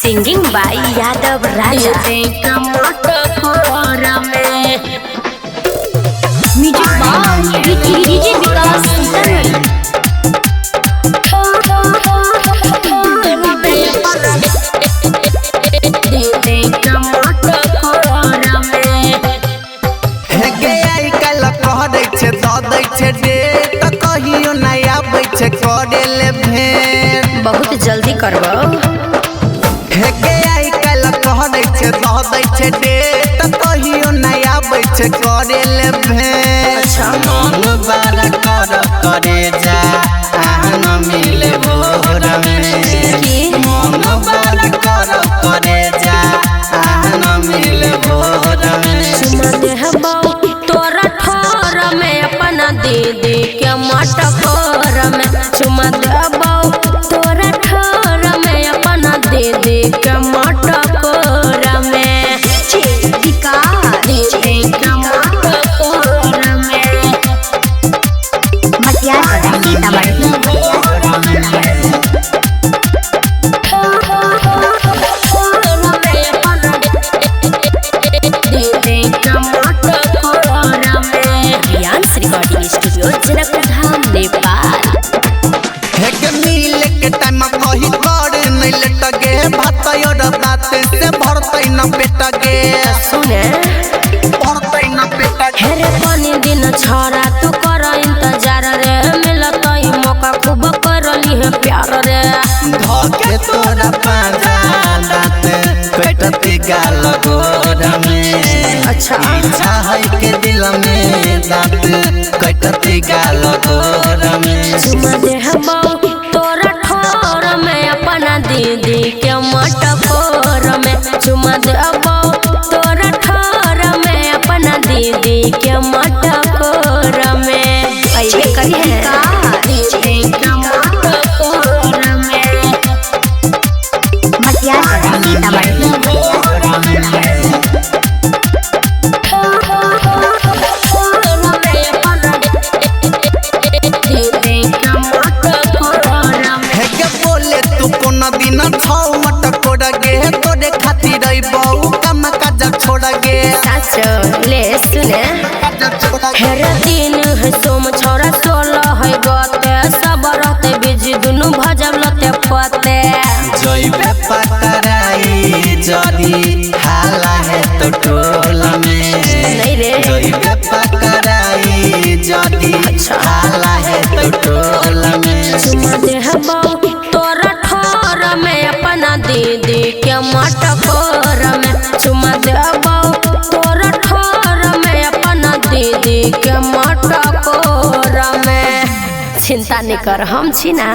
Singing by Yadav Raja. DJ Vikas कहियो नया बैठे करे ले भेंट बहुत जल्दी करबो हे के आई कल कह दै छे दह दै छे डेट कहियो नया बैठे करे ले भेंट मन बार कर करे जा आहन मिले भोर में मन बार कर करे जा आहन मिले भोर में चुमा देहबो तोरा ठोर में अपना दीदी के मटकोर में चुमा देबो तोरा ठोर में अपना दीदी के मटकोर में रिकॉर्डिंग स्टूडियो जनकधाम नेपाल। मिले के टाइम कही कर नहीं लेटगे भात और बात से भरतै न पेटगे सुने भरतै न पेटगे हेरे पानी दिन छोरा तू कर इंतजार रे मिलतई मौका खूब करली है प्यार रे धके तोरा पाजा दात पेटते गाल गोरा में अच्छा इच्छा है के दिल में दात कटते गाल गोरा में चुमा देहबो तोरा ठोर में अपना दीदी के मटकोर में चुमा देबो तोरा ठोर में अपना दीदी के मटकोर में ऐसे कही है दीदी के मटकोर में मटिया दिन छौ मटकोर गे तोरे खातिर बहु कम काज छोड़ गे ले सुने हेरे दिन है सोम छोरा 16 है गते सब रहते बिजी दुनु भजब लते पते जइबे पतराई जदी हाला है तो टोला में नहीं रे जइबे पतराई जदी हाला है तो टोला में चुमा देहबो तोरा ठोर में अपना दीदी के मटकोर में चुमा देबो तोरा ठोर में अपना दीदी के मटकोर में चिंता नहीं कर हम छी ना।